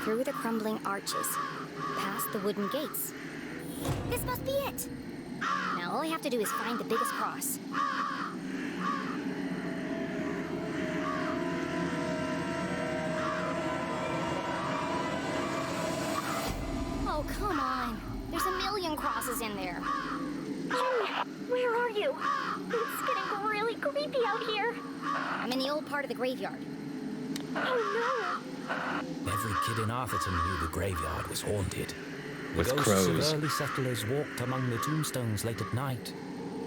through the crumbling arches, past the wooden gates. This must be it! Now all I have to do is find the biggest cross. Oh, come on. There's a million crosses in there. Jenny, where are you? It's getting really creepy out here. I'm in the old part of the graveyard. Oh Every kid in Arthurton knew the graveyard was haunted. The With ghosts crows. of early settlers walked among the tombstones late at night,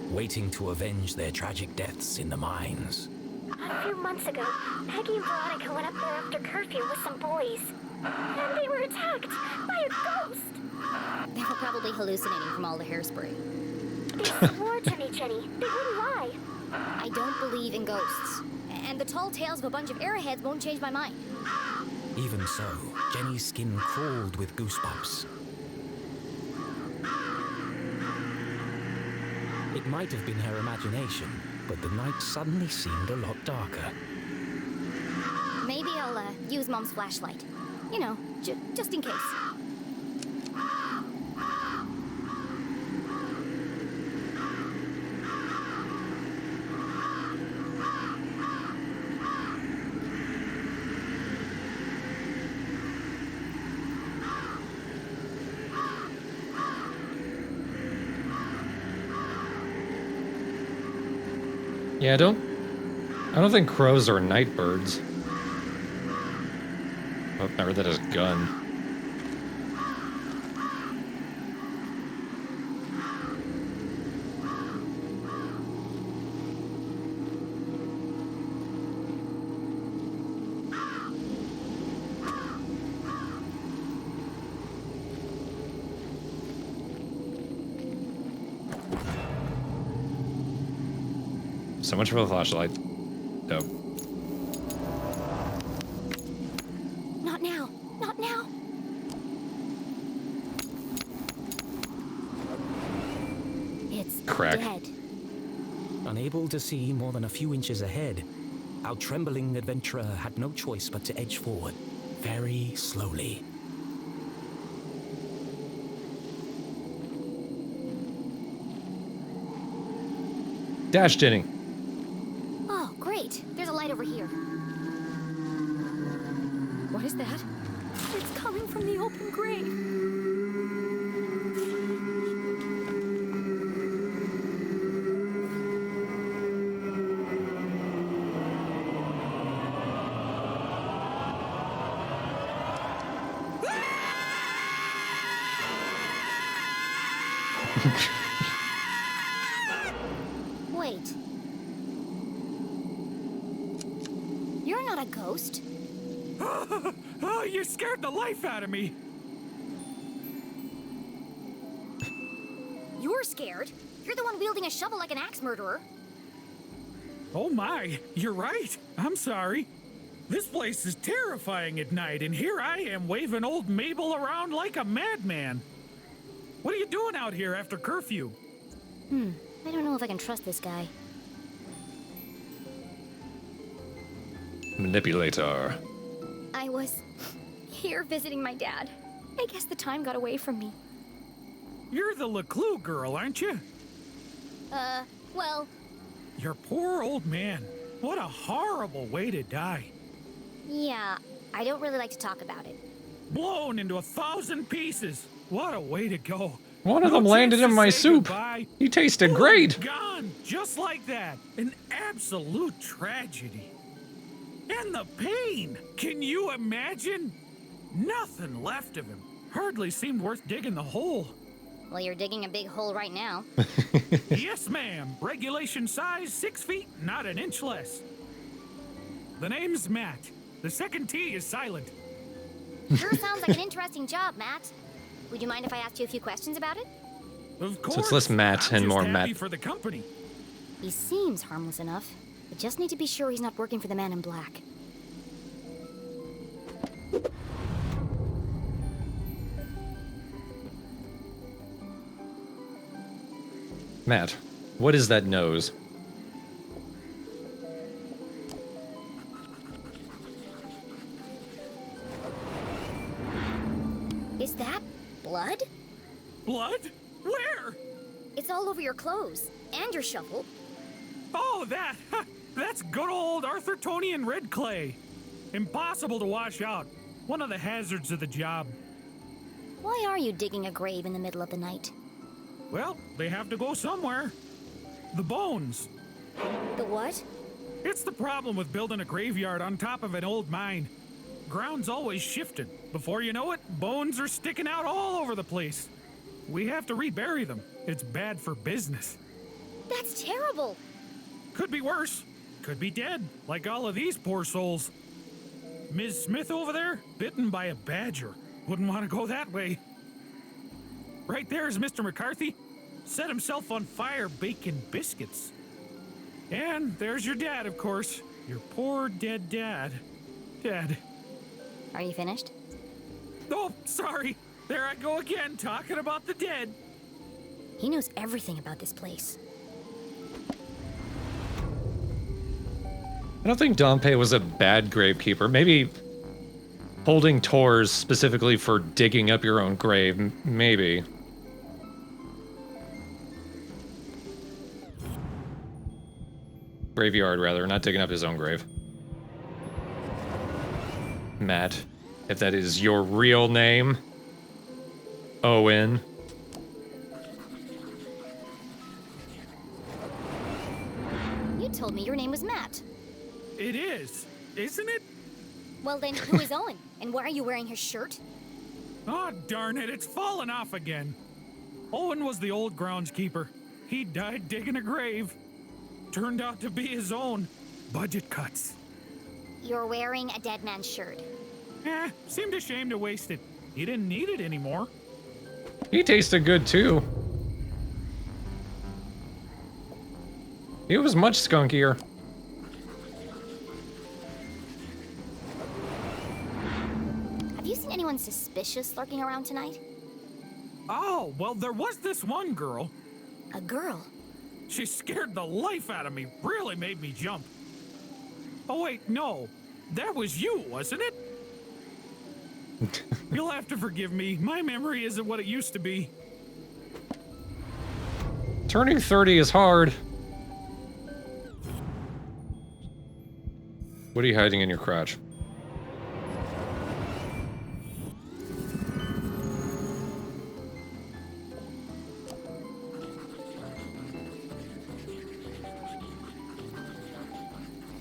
waiting to avenge their tragic deaths in the mines. no. A few months ago, Peggy and Veronica went up there after curfew with some boys. And they were attacked by a ghost. They were probably hallucinating from all the hairspray. They swore to me, Jenny. They wouldn't lie. I don't believe in ghosts. And the tall tales of a bunch of arrowheads won't change my mind. Even so, Jenny's skin crawled with goosebumps. It might have been her imagination, but the night suddenly seemed a lot darker. Maybe I'll use Mom's flashlight. You know, just in case. Yeah, I don't think crows are night birds. Oh, I read that as gun. So much for the flashlight. Oh. Not now. Not now. It's Crack. dead. Unable to see more than a few inches ahead, our trembling adventurer had no choice but to edge forward, very slowly. Dash, Jenny. Oh, great. There's a light over here. What is that? It's coming from the open grave. Wait. You're not a ghost. Oh, you scared the life out of me. You're scared. You're the one wielding a shovel like an axe murderer. Oh my, you're right. I'm sorry. This place is terrifying at night, and here I am waving old Mabel around like a madman. What are you doing out here after curfew? I don't know if I can trust this guy. Manipulator. I was here visiting my dad. I guess the time got away from me. You're the LeClue girl, aren't you? Well, Your poor old man. What a horrible way to die. yeah, I don't really like to talk about it. Blown into 1,000 pieces. What a way to go. One of them No landed chance in to my say soup. goodbye. He tasted Boom, great. Gone, just like that. An absolute tragedy. And the pain. Can you imagine? Nothing left of him. Hardly seemed worth digging the hole. Well, you're digging a big hole right now. Yes, ma'am. Regulation size 6 feet, not an inch less. The name's Matt. The second T is silent. Sure sounds like an interesting job, Matt. Would you mind if I asked you a few questions about it? Of course. So it's less Matt I'm and just more happy Matt. for the company. He seems harmless enough. I just need to be sure he's not working for the man in black. Matt, what is that nose? Is that blood? Blood? Where? It's all over your clothes and your shovel. Oh, that! That's good old Arthurtonian red clay. Impossible to wash out. One of the hazards of the job. Why are you digging a grave in the middle of the night? Well, they have to go somewhere. The bones. The what? It's the problem with building a graveyard on top of an old mine. Ground's always shifting. Before you know it, bones are sticking out all over the place. We have to rebury them. It's bad for business. That's terrible. Could be worse. Could be dead, like all of these poor souls. Ms. Smith over there, bitten by a badger. Wouldn't want to go that way. Right there is Mr. McCarthy. Set himself on fire baking biscuits. And there's your dad, of course. Your poor dead dad. Dead. Are you finished? Oh, sorry. There I go again, talking about the dead. He knows everything about this place. I don't think Dompe was a bad gravekeeper. Maybe holding tours specifically for digging up your own grave, maybe. Graveyard, rather, not digging up his own grave. Matt, if that is your real name. Owen. You told me your name was Matt. It is, isn't it? Well then, who is Owen? And why are you wearing his shirt? Oh, darn it, it's fallen off again. Owen was the old groundskeeper. He died digging a grave. Turned out to be his own. Budget cuts. You're wearing a dead man's shirt. Seemed ashamed to waste it. He didn't need it anymore. He tasted good, too. He was much skunkier. Have you seen anyone suspicious lurking around tonight? Oh, well, there was this one girl. A girl? She scared the life out of me. Really made me jump. Oh, wait, no. That was you, wasn't it? You'll have to forgive me. My memory isn't what it used to be. Turning 30 is hard. What are you hiding in your crotch?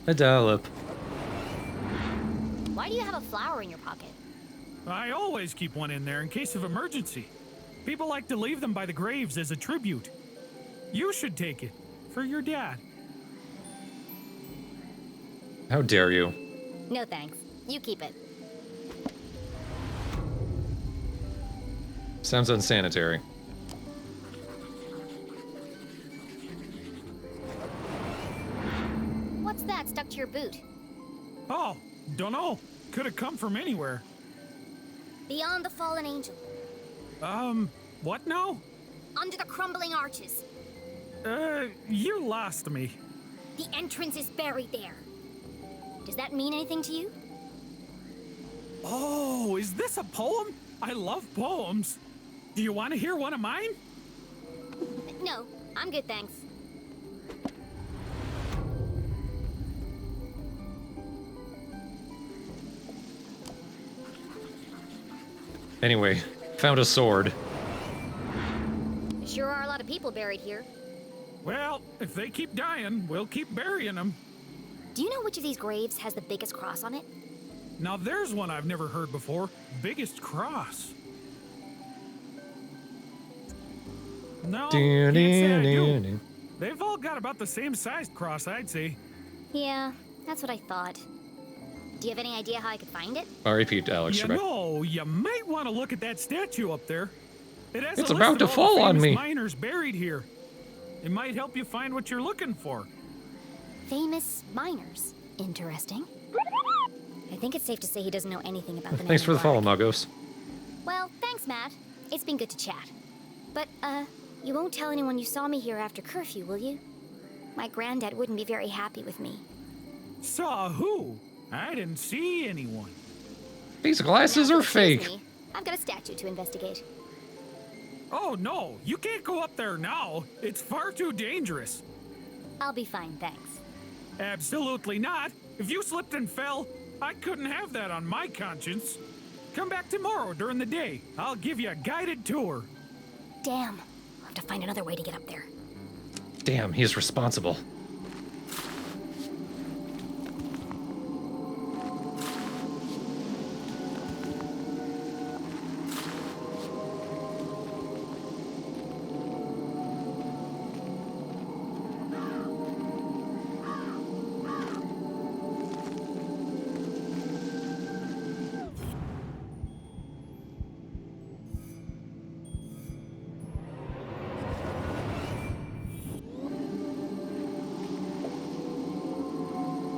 A dollop. Why do you have a flower in your pocket? I always keep one in there in case of emergency. People like to leave them by the graves as a tribute. You should take it. For your dad. How dare you? No thanks. You keep it. Sounds unsanitary. What's that stuck to your boot? Oh, dunno. Could have come from anywhere. Beyond the fallen angel. What now? Under the crumbling arches. You lost me. The entrance is buried there. Does that mean anything to you? Oh, is this a poem? I love poems. Do you want to hear one of mine? No, I'm good, thanks. Anyway, found a sword. Sure are a lot of people buried here. Well, if they keep dying, we'll keep burying them. Do you know which of these graves has the biggest cross on it? Now there's one I've never heard before. Biggest cross. No, can't say I do. They've all got about the same sized cross, I'd say. Yeah, that's what I thought. Do you have any idea how I could find it? R.I.P. to Alex You Trebek. know, you might want to look at that statue up there. It has It's a about list to of all fall the on famous me. miners buried here. It might help you find what you're looking for. Famous miners. Interesting. I think it's safe to say he doesn't know anything about the man Thanks in for the follow, black. Muggos. Well, thanks, Matt. It's been good to chat. But, you won't tell anyone you saw me here after curfew, will you? My granddad wouldn't be very happy with me. Saw who? I didn't see anyone. These glasses Now, are excuse fake. me, I've got a statue to investigate. Oh no, you can't go up there now. It's far too dangerous. I'll be fine, thanks. Absolutely not. If you slipped and fell, I couldn't have that on my conscience. Come back tomorrow during the day. I'll give you a guided tour. Damn. I'll have to find another way to get up there. Damn, he's responsible.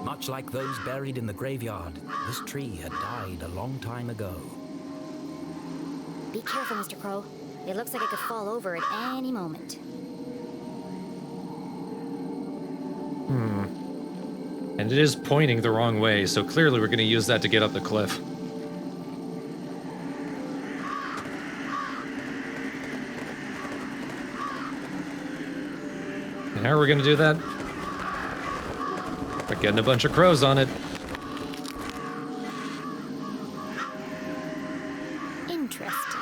Much like those buried in the graveyard, this tree had died a long time ago. Be careful, Mr. Crow. It looks like it could fall over at any moment. And it is pointing the wrong way, so clearly we're going to use that to get up the cliff. And how are we going to do that? By getting a bunch of crows on it. Interesting.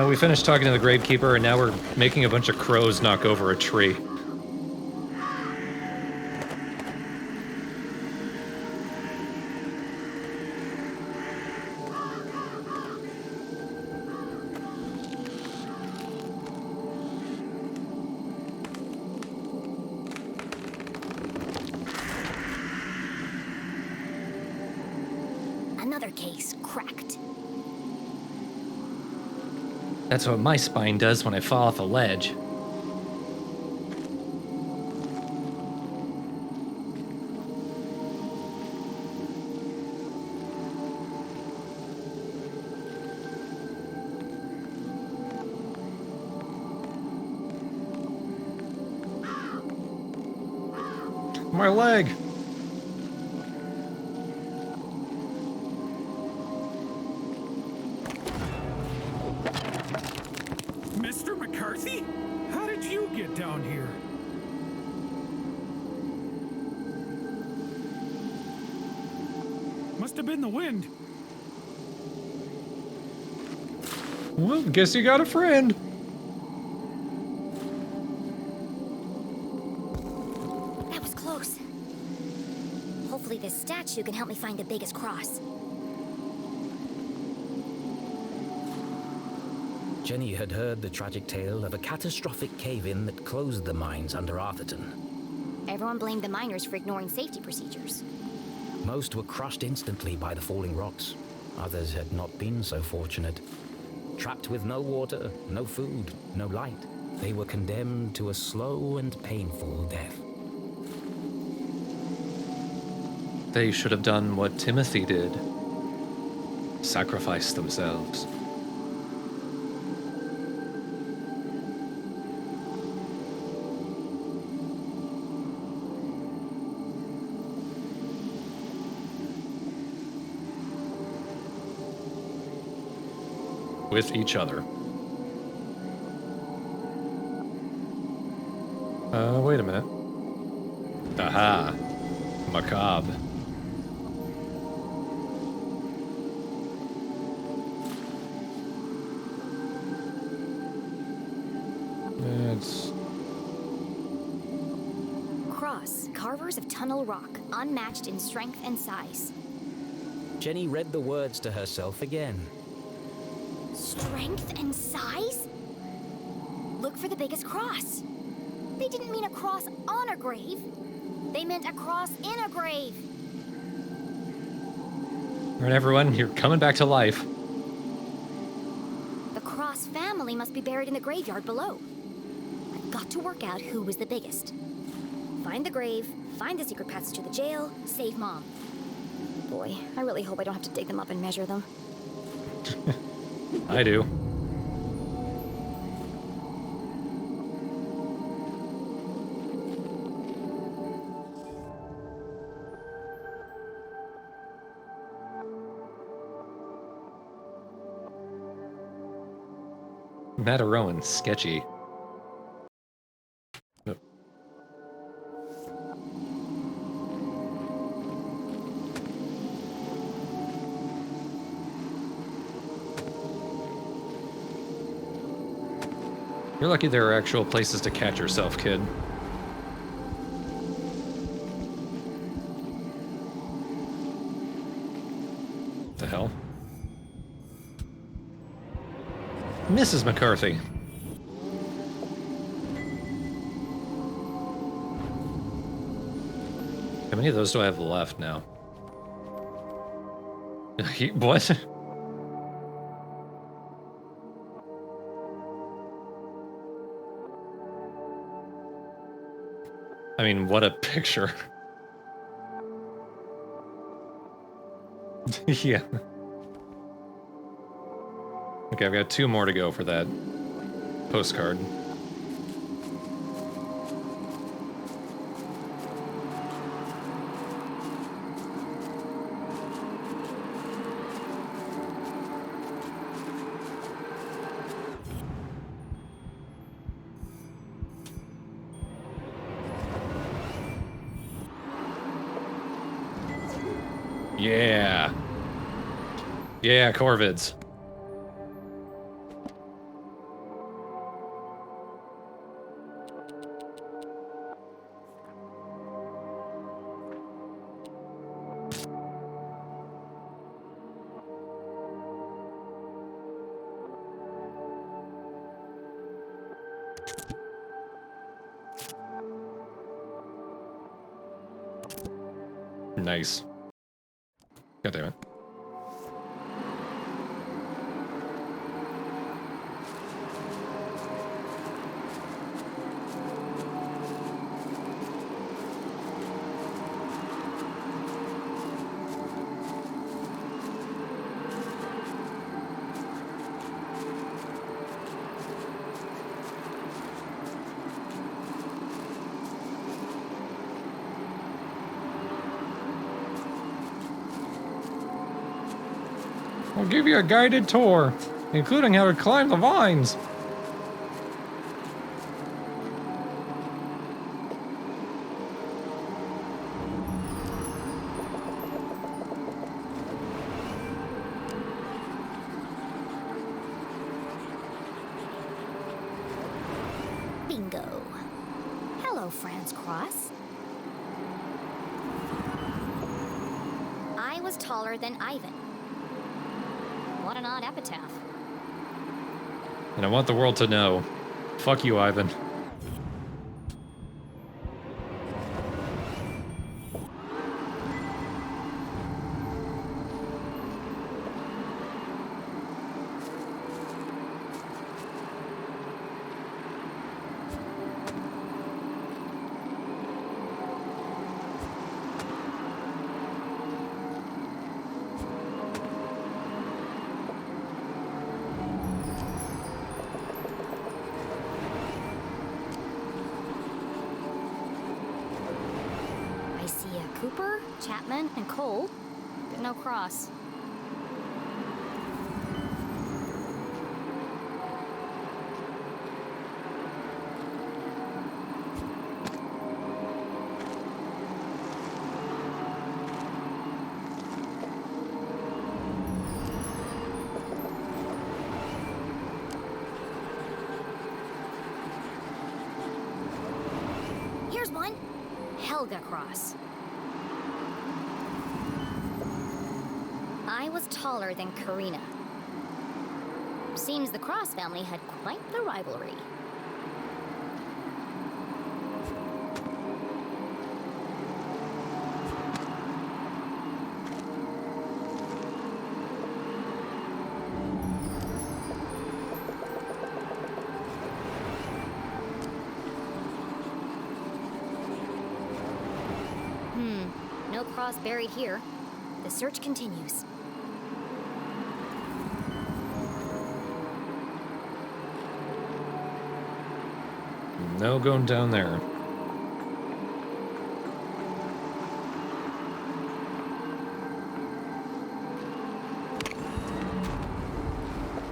We finished talking to the gravekeeper, and now we're making a bunch of crows knock over a tree. Another case cracked. That's what my spine does when I fall off a ledge. My leg! Mr. McCarthy? How did you get down here? Must have been the wind. Well, guess you got a friend. That was close. Hopefully this statue can help me find the biggest cross. Jenny had heard the tragic tale of a catastrophic cave-in that closed the mines under Arthurton. Everyone blamed the miners for ignoring safety procedures. Most were crushed instantly by the falling rocks. Others had not been so fortunate. Trapped with no water, no food, no light, they were condemned to a slow and painful death. They should have done what Timothy did. Sacrifice themselves. With each other. Wait a minute. Aha. Macabre. It's... Cross, carvers of Tunnel Rock, unmatched in strength and size. Jenny read the words to herself again. Strength and size? Look for the biggest cross. They didn't mean a cross on a grave. They meant a cross in a grave. All right, everyone, you're coming back to life. The Cross family must be buried in the graveyard below. I've got to work out who was the biggest. Find the grave, find the secret passage to the jail, save Mom. boy, I really hope I don't have to dig them up and measure them. I do. Matarowan, sketchy. Oh. You're lucky there are actual places to catch yourself, kid. What the hell? Mrs. McCarthy. How many of those do I have left now? What? I mean, what a picture. Yeah. Okay, I've got 2 more to go for that postcard. Yeah. Yeah, Corvids. Nice. God damn it. I'll give you a guided tour, including how to climb the vines. Bingo. Hello, Franz Cross. I was taller than Ivan. What an odd epitaph. And I want the world to know. Fuck you, Ivan. Cooper, Chapman, and Cole, but no Cross. Here's one. Helga Cross. I was taller than Karina. Seems the Cross family had quite the rivalry. No Cross buried here. The search continues. No going down there.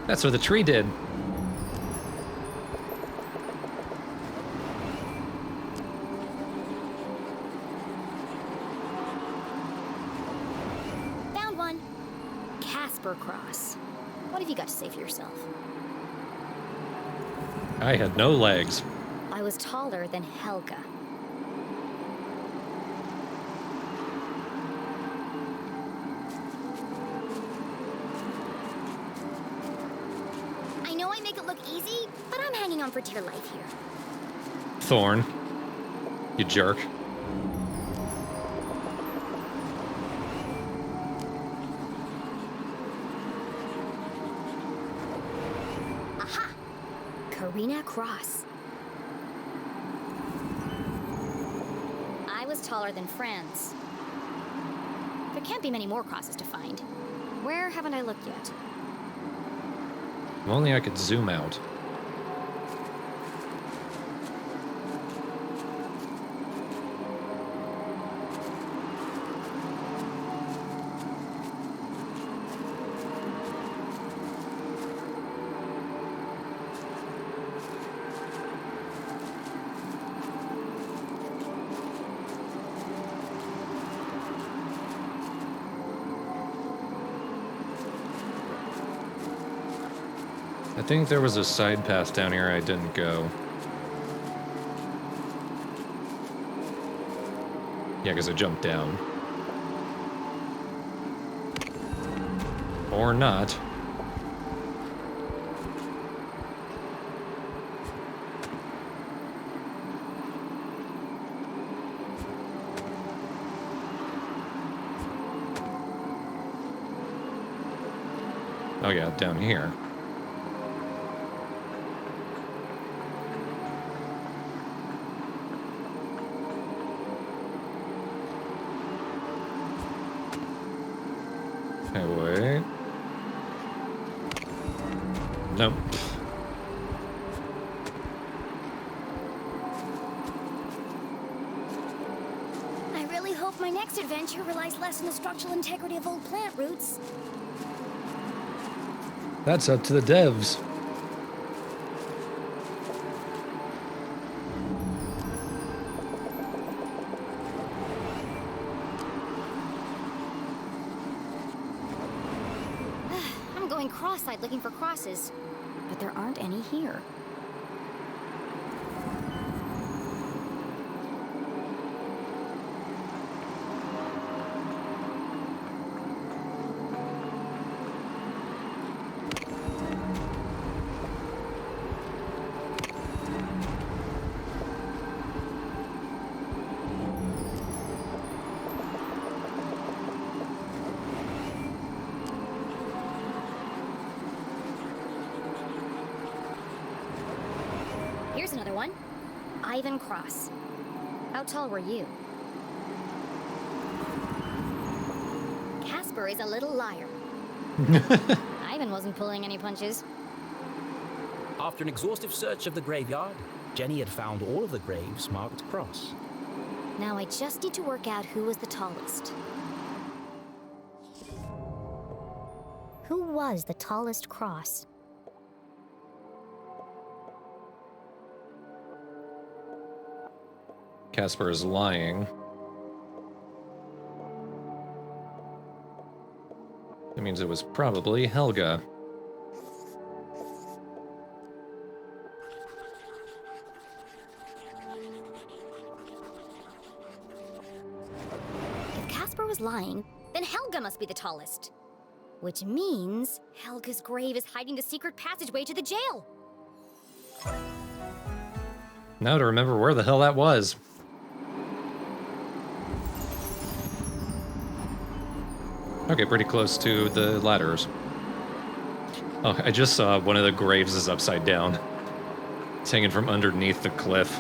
That's what the tree did. Found one. Casper Cross. What have you got to say for yourself? I had no legs. I was taller than Helga. I know I make it look easy, but I'm hanging on for dear life here. Thorn. You jerk. Aha! Karina Cross. I was taller than Franz. There can't be many more crosses to find. Where haven't I looked yet? If only I could zoom out. I think there was a side path down here I didn't go. Yeah, because I jumped down. Or not. Oh yeah, down here. Okay, wait. Nope. I really hope my next adventure relies less on the structural integrity of old plant roots. That's up to the devs. I'm going cross-eyed looking for crosses, but there aren't any here. Here's another one. Ivan Cross. How tall were you? Casper is a little liar. Ivan wasn't pulling any punches. After an exhaustive search of the graveyard, Jenny had found all of the graves marked cross. Now I just need to work out who was the tallest. Who was the tallest cross? Casper is lying. That means it was probably Helga. If Casper was lying, then Helga must be the tallest. Which means Helga's grave is hiding the secret passageway to the jail. Now to remember where the hell that was. Okay, pretty close to the ladders. Oh, I just saw one of the graves is upside down. It's hanging from underneath the cliff.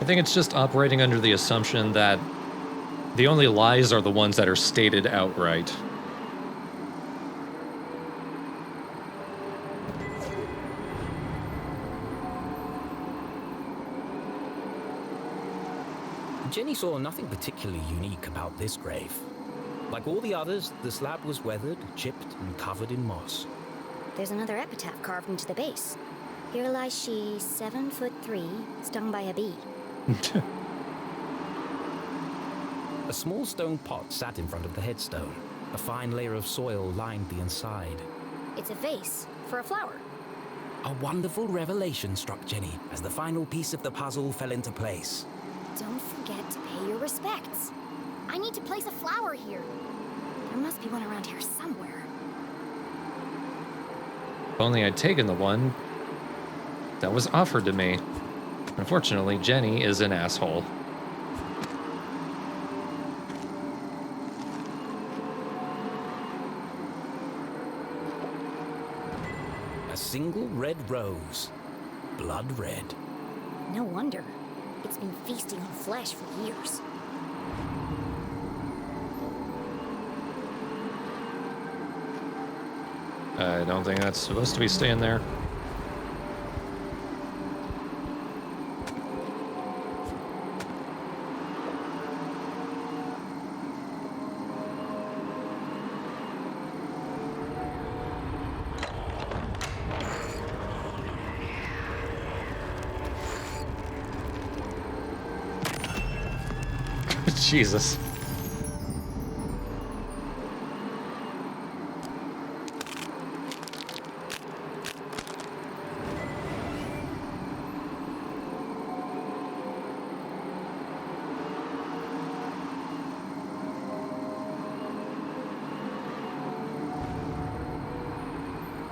I think it's just operating under the assumption that the only lies are the ones that are stated outright. Jenny saw nothing particularly unique about this grave. Like all the others, the slab was weathered, chipped, and covered in moss. There's another epitaph carved into the base. Here lies she, 7'3", stung by a bee. A small stone pot sat in front of the headstone. A fine layer of soil lined the inside. It's a vase for a flower. A wonderful revelation struck Jenny as the final piece of the puzzle fell into place. Don't forget to pay your respects. I need to place a flower here. There must be one around here somewhere. If only I'd taken the one that was offered to me. Unfortunately, Jenny is an asshole. A single red rose. Blood red. No wonder. It's been feasting on flesh for years. I don't think that's supposed to be staying there. Jesus.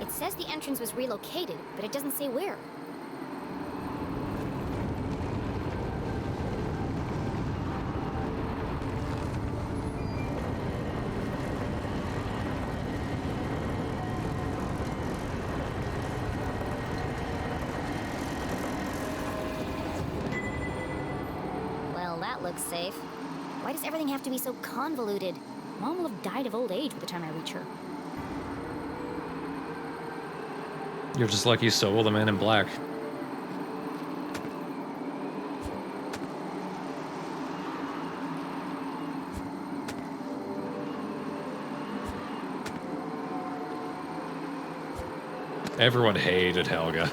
It says the entrance was relocated, but it doesn't say where. Well, that looks safe. Why does everything have to be so convoluted? Mom will have died of old age by the time I reach her. You're just lucky so will the man in black. Everyone hated Helga.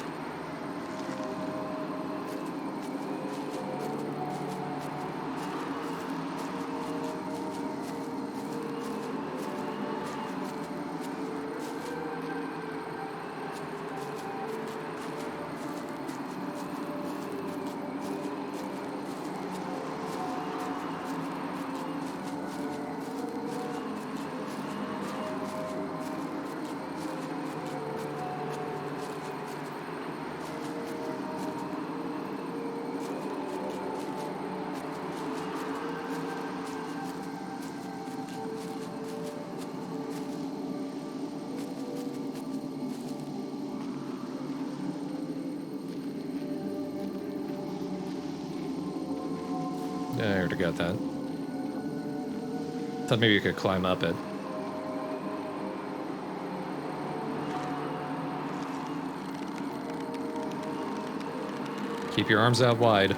Yeah, I already got that. Thought maybe you could climb up it. Keep your arms out wide.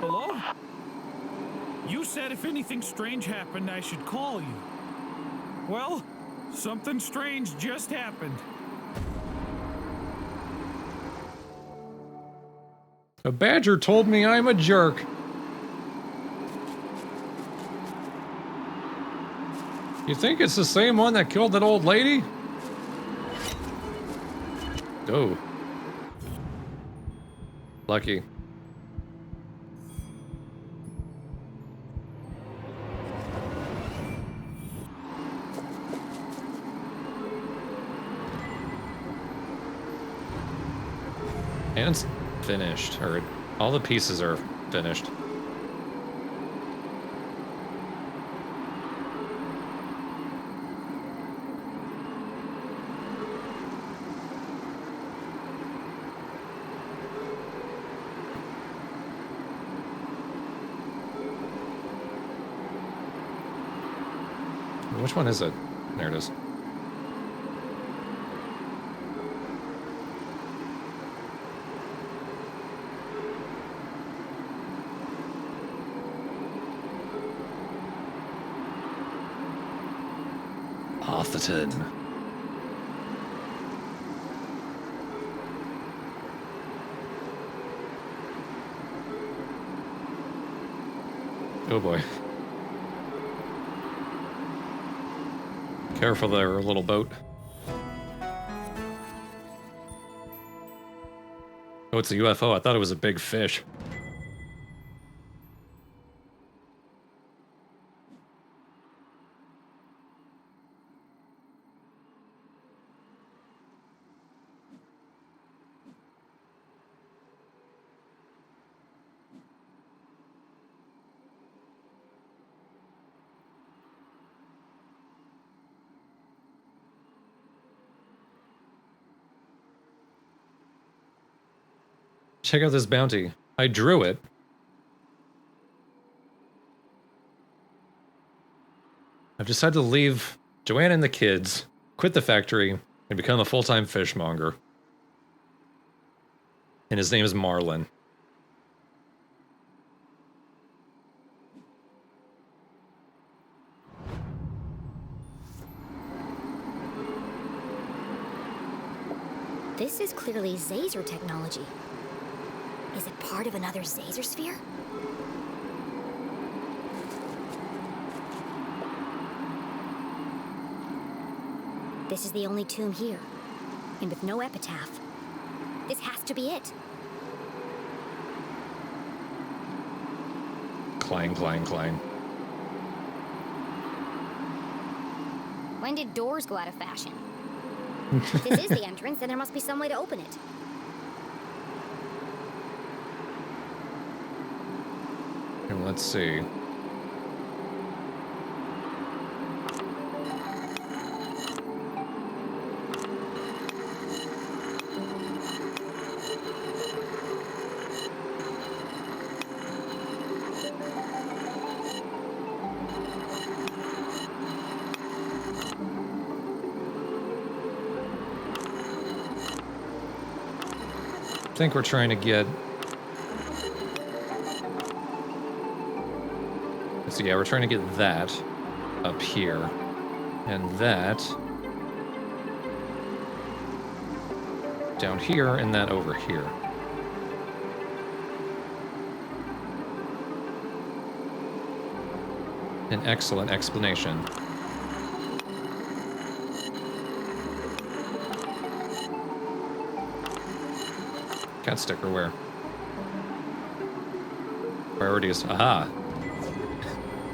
Hello? You said if anything strange happened, I should call you. Well, something strange just happened. A badger told me I'm a jerk. You think it's the same one that killed that old lady? Oh. Lucky. And it's finished, or all the pieces are finished. Which one is it? There it is. Arthurton. Oh boy. Careful there, little boat. Oh, it's a UFO. I thought it was a big fish. Check out this bounty. I drew it. I've decided to leave Joanna and the kids, quit the factory, and become a full-time fishmonger. And his name is Marlin. This is clearly Zazer technology. Is it part of another Zazer sphere? This is the only tomb here, and with no epitaph. This has to be it. Klang, klang, klang. When did doors go out of fashion? If this is the entrance, then there must be some way to open it. And let's see. I think we're trying to get... So yeah, we're trying to get that up here. And that down here, and that over here. An excellent explanation. Cat sticker where? Priorities. Aha!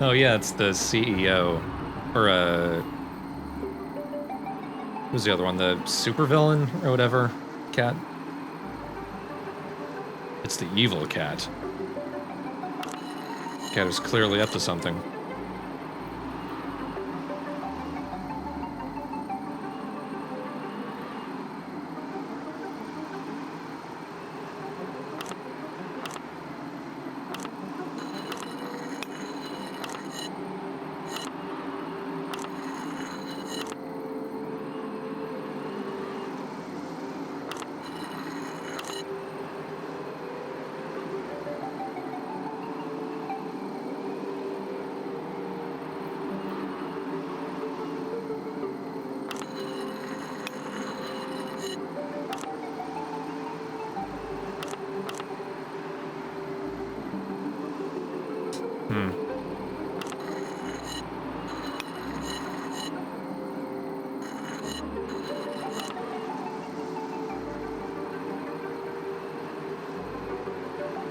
Oh yeah, it's the CEO. Or, who's the other one? The supervillain or whatever? Cat? It's the evil cat. Cat is clearly up to something.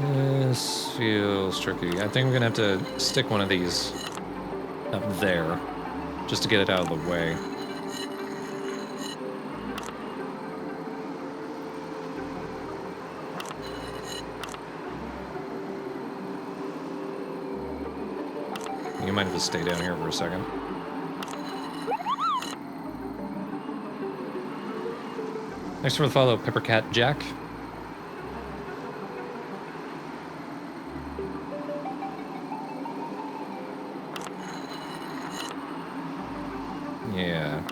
This feels tricky. I think I'm gonna have to stick one of these up there, just to get it out of the way. You might have to stay down here for a second. Thanks for the follow, Peppercat Jack. Yeah.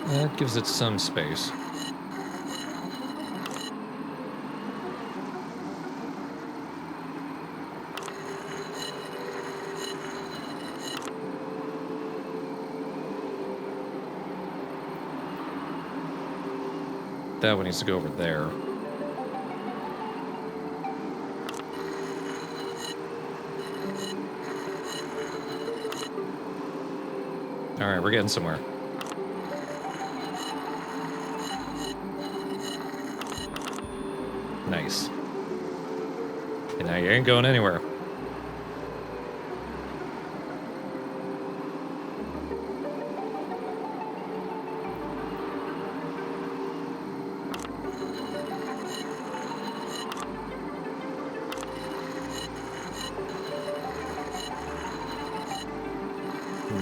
That gives it some space. That one needs to go over there. Alright, we're getting somewhere. Nice. And now you ain't going anywhere.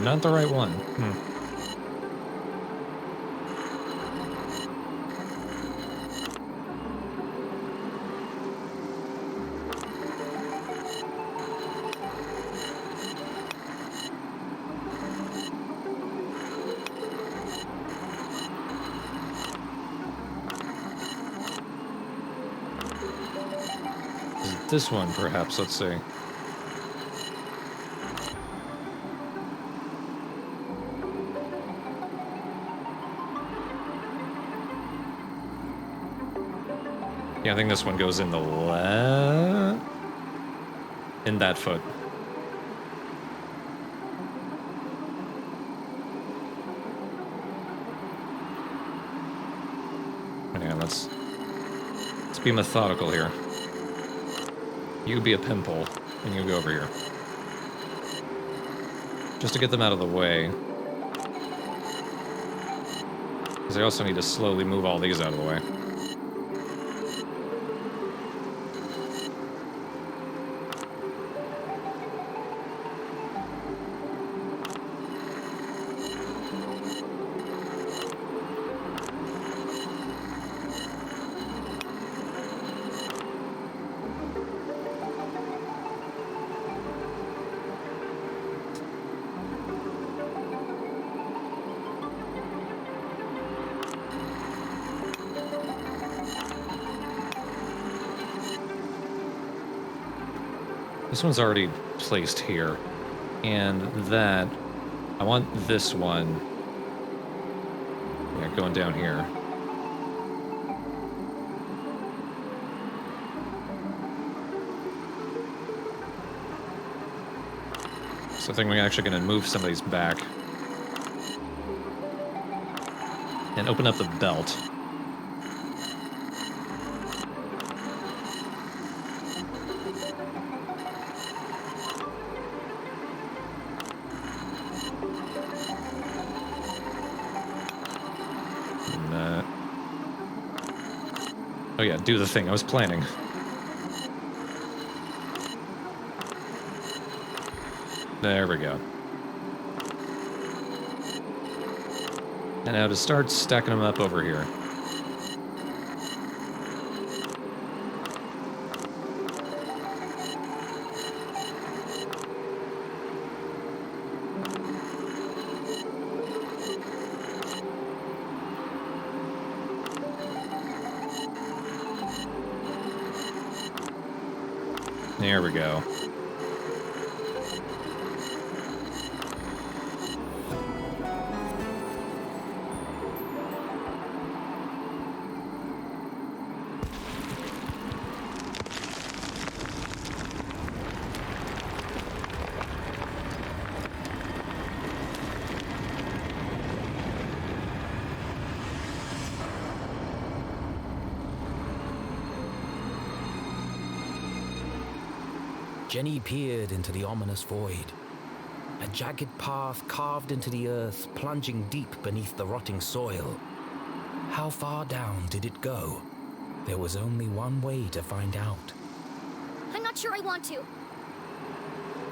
Not the right one. This one, perhaps, let's see. Yeah, I think this one goes in the left. In that foot. Yeah, let's be methodical here. You be a pimple, and you go over here. Just to get them out of the way. Because I also need to slowly move all these out of the way. This one's already placed here. And that... I want this one... Yeah, going down here. So I think we're actually going to move some of these back. And open up the belt. Oh yeah, do the thing I was planning. There we go. And now to start stacking them up over here. There we go. Jenny peered into the ominous void. A jagged path carved into the earth, plunging deep beneath the rotting soil. How far down did it go? There was only one way to find out. I'm not sure I want to.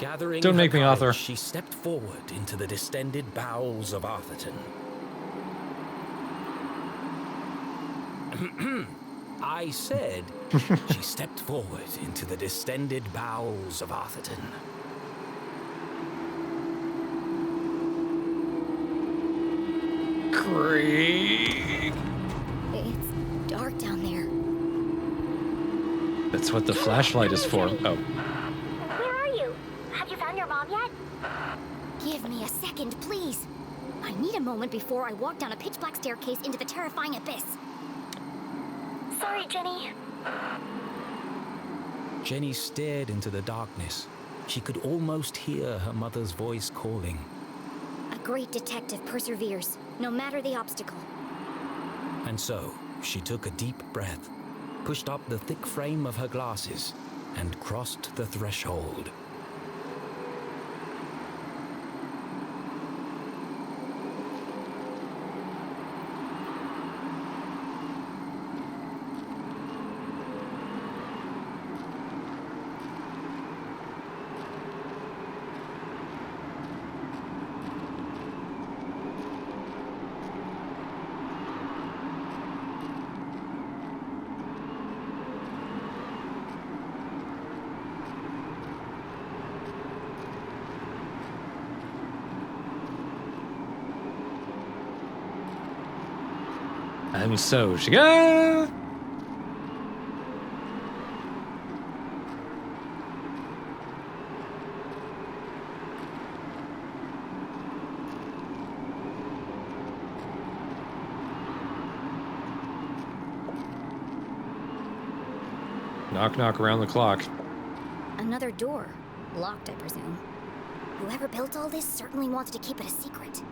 Gathering Don't her make me courage, Arthur. she stepped forward into the distended bowels of Arthurton. I said she stepped forward into the distended bowels of Arthurton. Great. It's dark down there. That's what the flashlight is for. Oh. Where are you? Have you found your mom yet? Give me a second, please. I need a moment before I walk down a pitch-black staircase into the terrifying abyss. Sorry, Jenny. Jenny stared into the darkness. She could almost hear her mother's voice calling. A great detective perseveres, no matter the obstacle. And so, she took a deep breath, pushed up the thick frame of her glasses, and crossed the threshold. And so she goes. Knock, knock around the clock. Another door. Locked, I presume. Whoever built all this certainly wanted to keep it a secret.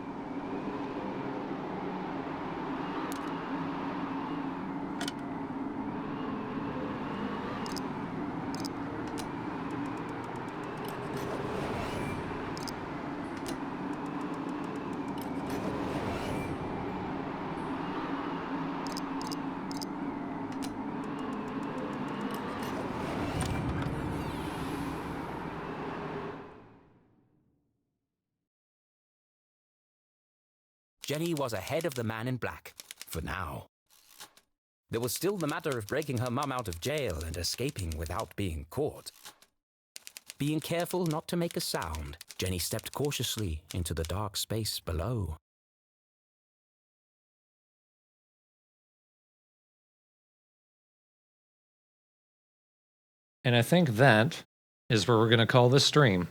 Jenny was ahead of the man in black, for now. There was still the matter of breaking her mum out of jail and escaping without being caught. Being careful not to make a sound, Jenny stepped cautiously into the dark space below. And I think that is where we're going to call this stream.